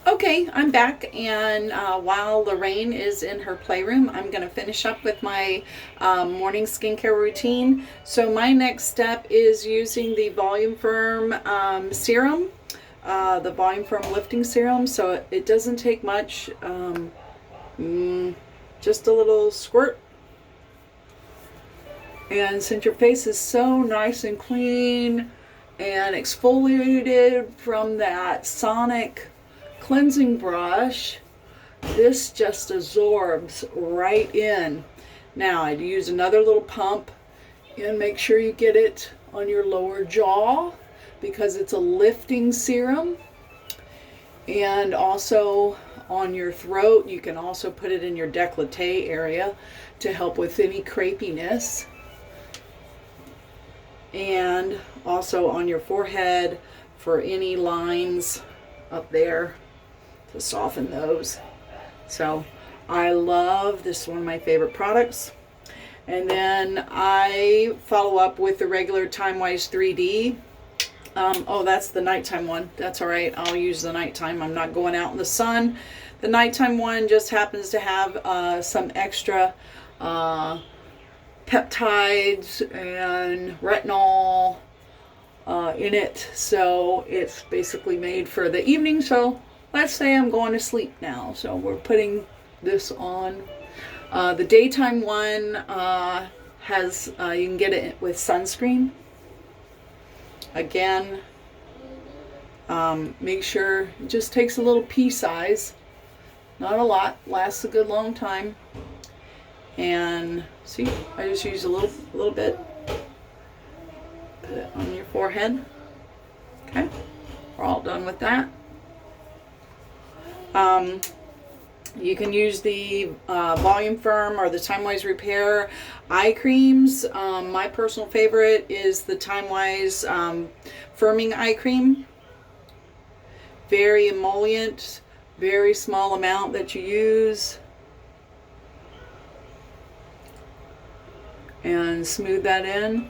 Okay, I'm back, and while Lorraine is in her playroom, I'm going to finish up with my morning skincare routine. So my next step is using the Volume Firm serum, the Volume Firm lifting serum. So it doesn't take much, just a little squirt. And since your face is so nice and clean and exfoliated from that Sonic cleansing brush, this just absorbs right in. Now I'd use another little pump and make sure you get it on your lower jaw because it's a lifting serum, and also on your throat. You can also put it in your décolleté area to help with any crepiness, and also on your forehead for any lines up there, to soften those. So I love this, one of my favorite products. And then I follow up with the regular Time-Wise 3D. Oh, that's the nighttime one. That's all right. I'll use the nighttime. I'm not going out in the sun. The nighttime one just happens to have some extra peptides and retinol in it. So it's basically made for the evening. So let's say I'm going to sleep now. So we're putting this on. The daytime one has, you can get it with sunscreen. Again, make sure it just takes a little pea size. Not a lot. Lasts a good long time. And see, I just use a little bit. Put it on your forehead. Okay, we're all done with that. You can use the Volume Firm or the Time-Wise Repair eye creams. My personal favorite is the Time-Wise Firming Eye Cream. Very emollient, very small amount that you use. And smooth that in.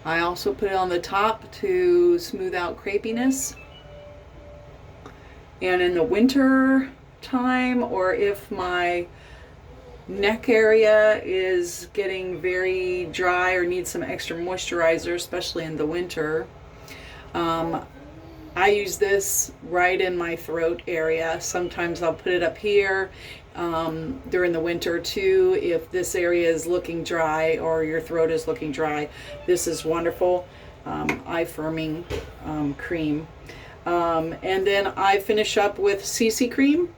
I also put it on the top to smooth out crepiness. And in the winter time, or if my neck area is getting very dry or needs some extra moisturizer, especially in the winter, I use this right in my throat area. Sometimes I'll put it up here during the winter too. If this area is looking dry or your throat is looking dry, this is wonderful. Eye firming cream. And then I finish up with CC cream.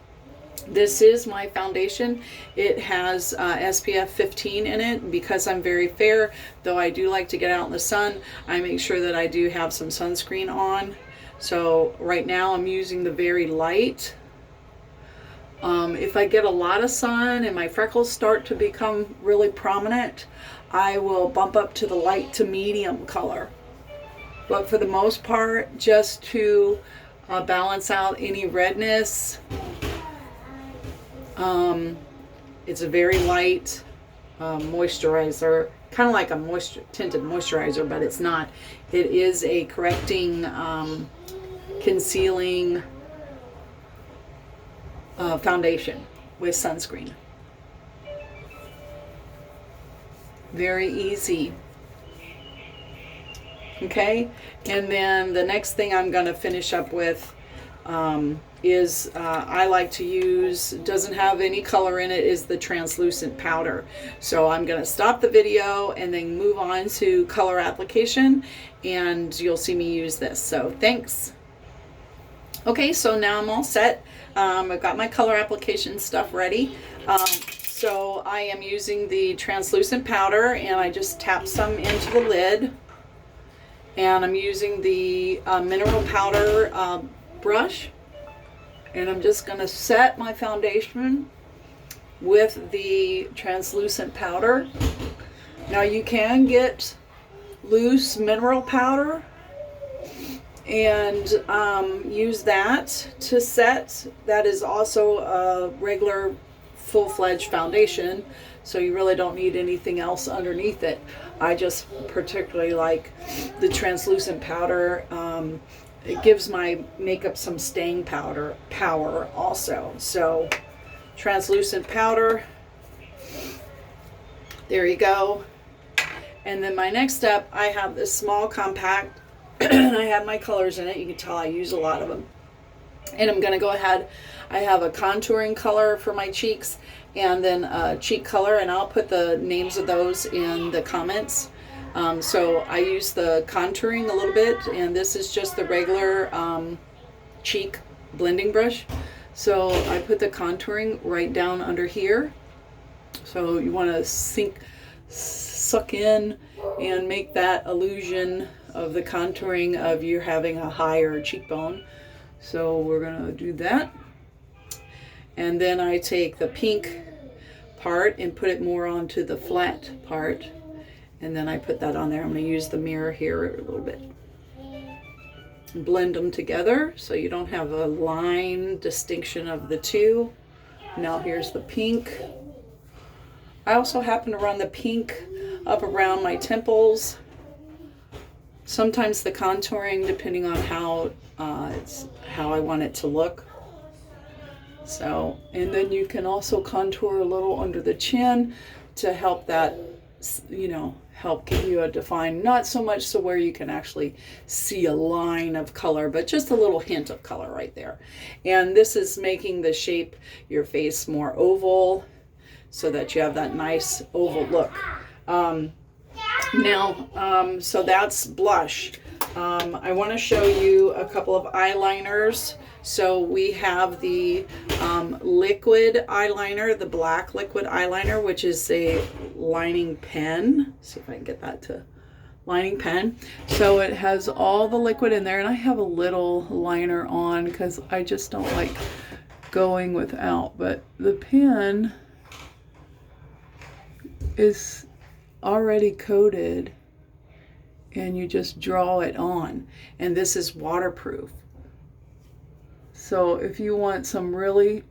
This is my foundation. It has SPF 15 in it. Because I'm very fair, though I do like to get out in the sun, I make sure that I do have some sunscreen on. So right now I'm using the very light. If I get a lot of sun and my freckles start to become really prominent, I will bump up to the light to medium color. But for the most part, just to balance out any redness, it's a very light moisturizer, kind of like a tinted moisturizer, but it's not. It is a correcting, concealing foundation with sunscreen. Very easy. Okay, and then the next thing I'm going to finish up with is I like to use, doesn't have any color in it, is the translucent powder. So I'm going to stop the video and then move on to color application, and you'll see me use this. So thanks. Okay, so now I'm all set. I've got my color application stuff ready. So I am using the translucent powder, and I just tap some into the lid. And I'm using the mineral powder brush, and I'm just going to set my foundation with the translucent powder. Now you can get loose mineral powder and use that to set. That is also a regular full-fledged foundation, so you really don't need anything else underneath it. I just particularly like the translucent powder it gives my makeup some staying power also. So translucent powder, there you go. And then my next step, I have this small compact and I have my colors in it. You can tell I use a lot of them. And I'm going to go ahead, I have a contouring color for my cheeks and then a cheek color, and I'll put the names of those in the comments. So I use the contouring a little bit, and this is just the regular cheek blending brush. So I put the contouring right down under here. So you want to suck in and make that illusion of the contouring of you having a higher cheekbone. So we're going to do that. And then I take the pink part and put it more onto the flat part. And then I put that on there. I'm going to use the mirror here a little bit. Blend them together so you don't have a line distinction of the two. Now here's the pink. I also happen to run the pink up around my temples. Sometimes the contouring, depending on how I want it to look. So, and then you can also contour a little under the chin to help that, you know, help give you a defined, not so much so where you can actually see a line of color, but just a little hint of color right there. And this is making the shape, your face more oval so that you have that nice oval look. So that's blush. I want to show you a couple of eyeliners. So we have the liquid eyeliner, the black liquid eyeliner, which is a lining pen. Let's see if I can get that to lining pen. So it has all the liquid in there, and I have a little liner on because I just don't like going without. But the pen is already coated, and you just draw it on, and this is waterproof. So if you want some really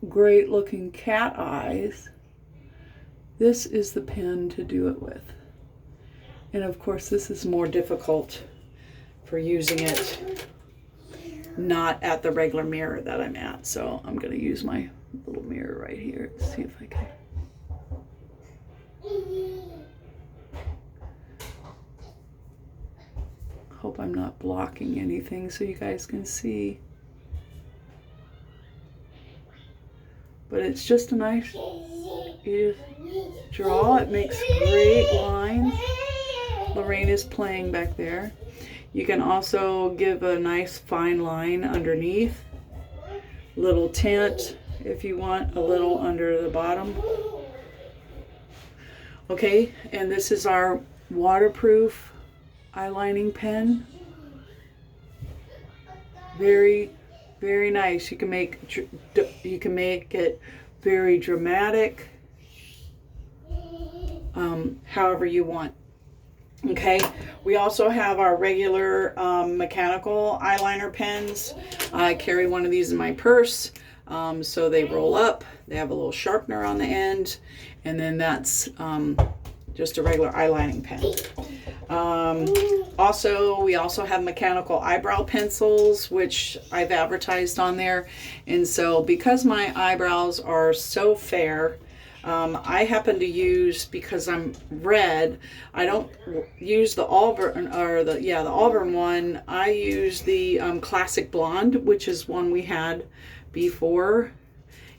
great looking cat eyes, this is the pen to do it with. And of course this is more difficult for using it not at the regular mirror that I'm at. So I'm going to use my little mirror right here to see if I can. Hope I'm not blocking anything so you guys can see. But it's just a nice, you just draw. It makes great lines. Lorraine is playing back there. You can also give a nice fine line underneath. Little tint if you want a little under the bottom. Okay, and this is our waterproof eyelining pen. Very, very nice. You can make it very dramatic, however you want. Okay, we also have our regular mechanical eyeliner pens. I carry one of these in my purse, so they roll up. They have a little sharpener on the end, and then that's just a regular eyelining pen. We also have mechanical eyebrow pencils, which I've advertised on there. And so because my eyebrows are so fair, I happen to use, because I'm red, I don't use the Auburn, or the Auburn one. I use the Classic Blonde, which is one we had before.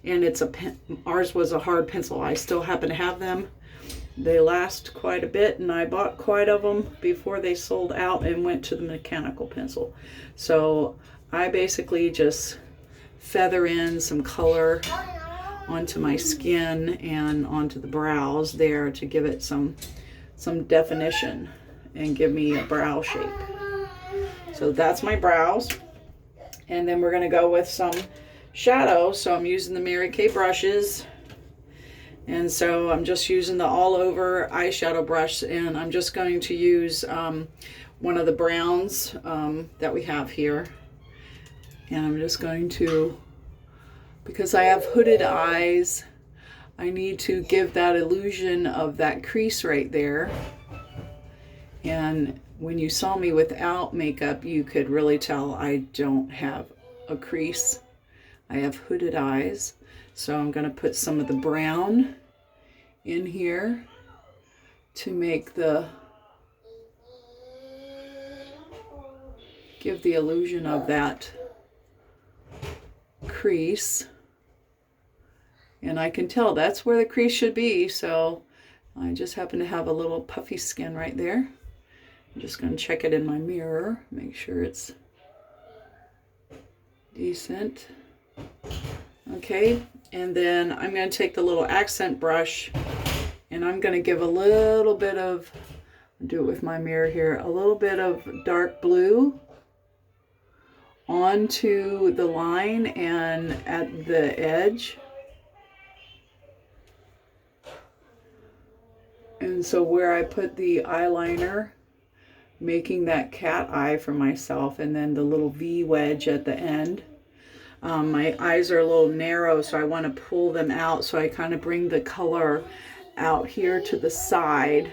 And it's ours was a hard pencil. I still happen to have them. They last quite a bit, and I bought quite of them before they sold out and went to the mechanical pencil. So I basically just feather in some color onto my skin and onto the brows there to give it some definition and give me a brow shape. So that's my brows. And then we're going to go with some shadow. So I'm using the Mary Kay brushes. And so I'm just using the all over eyeshadow brush, and I'm just going to use one of the browns that we have here. And I'm just going to, because I have hooded eyes, I need to give that illusion of that crease right there. And when you saw me without makeup, you could really tell I don't have a crease. I have hooded eyes. So I'm going to put some of the brown in here to make give the illusion of that crease. And I can tell that's where the crease should be, so I just happen to have a little puffy skin right there. I'm just going to check it in my mirror, make sure it's decent. Okay, and then I'm going to take the little accent brush and I'm going to give a little bit of, do it with my mirror here, a little bit of dark blue onto the line and at the edge. And so where I put the eyeliner, making that cat eye for myself, and then the little V wedge at the end. My eyes are a little narrow, so I want to pull them out, so I kind of bring the color out here to the side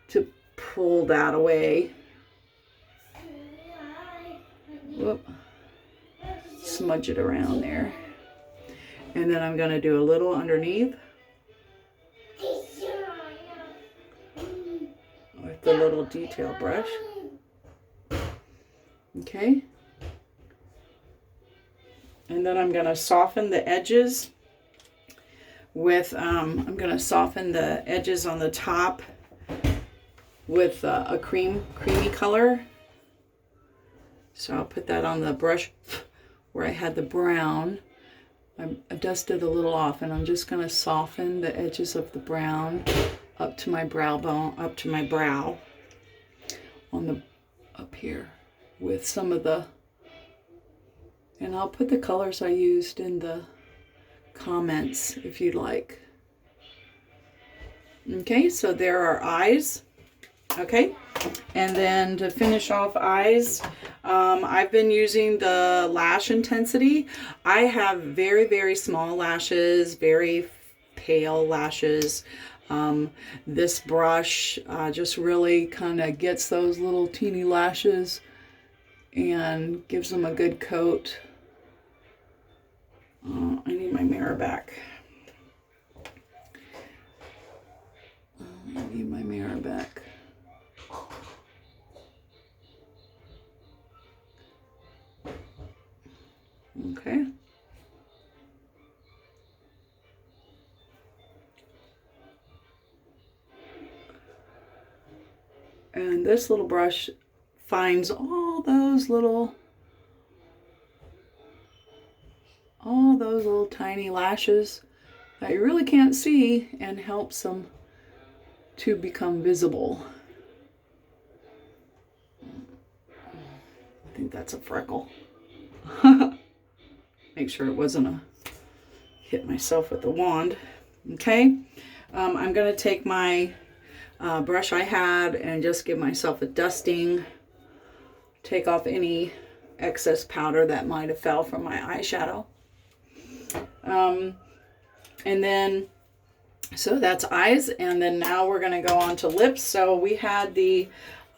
to pull that away. Whoop. Smudge it around there. And then I'm going to do a little underneath with the little detail brush. Okay. And then I'm going to soften the edges with, I'm going to soften the edges on the top with a creamy color. So I'll put that on the brush where I had the brown. I dusted a little off, and I'm just going to soften the edges of the brown up to my brow bone, up to my brow, on the up here with some of the, and I'll put the colors I used in the comments if you'd like. Okay, so there are eyes. Okay, and then to finish off eyes, I've been using the lash intensity. I have very, very small lashes, very pale lashes. This brush just really kind of gets those little teeny lashes and gives them a good coat. I need my mirror back. I need my mirror back. Okay. And this little brush finds all those little tiny lashes that you really can't see and helps them to become visible. I think that's a freckle. Make sure it wasn't a hit myself with the wand. Okay, I'm going to take my brush I had and just give myself a dusting. Take off any excess powder that might have fell from my eyeshadow. And then, so that's eyes, and then now we're going to go on to lips. So we had the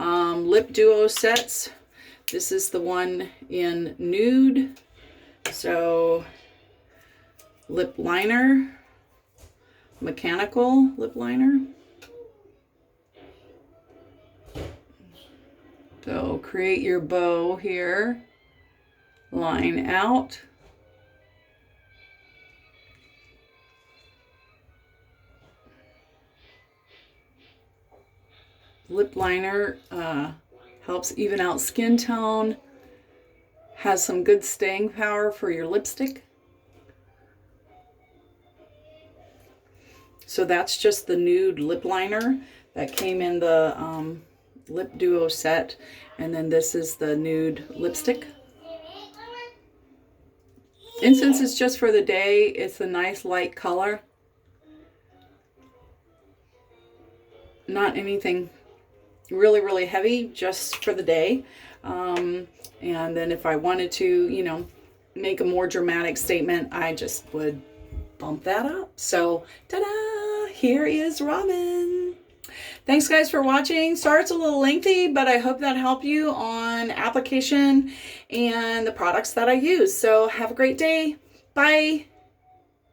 lip duo sets. This is the one in nude. So lip liner, mechanical lip liner. So create your bow here, line out. Lip liner helps even out skin tone, has some good staying power for your lipstick. So that's just the nude lip liner that came in the lip duo set, and then this is the nude lipstick. And since it's just for the day, it's a nice light color. Not anything really, really heavy, just for the day. And then if I wanted to, you know, make a more dramatic statement, I just would bump that up. So, ta-da! Here is Robin. Thanks guys for watching. Sorry it's a little lengthy, but I hope that helped you on application and the products that I use. So have a great day. Bye.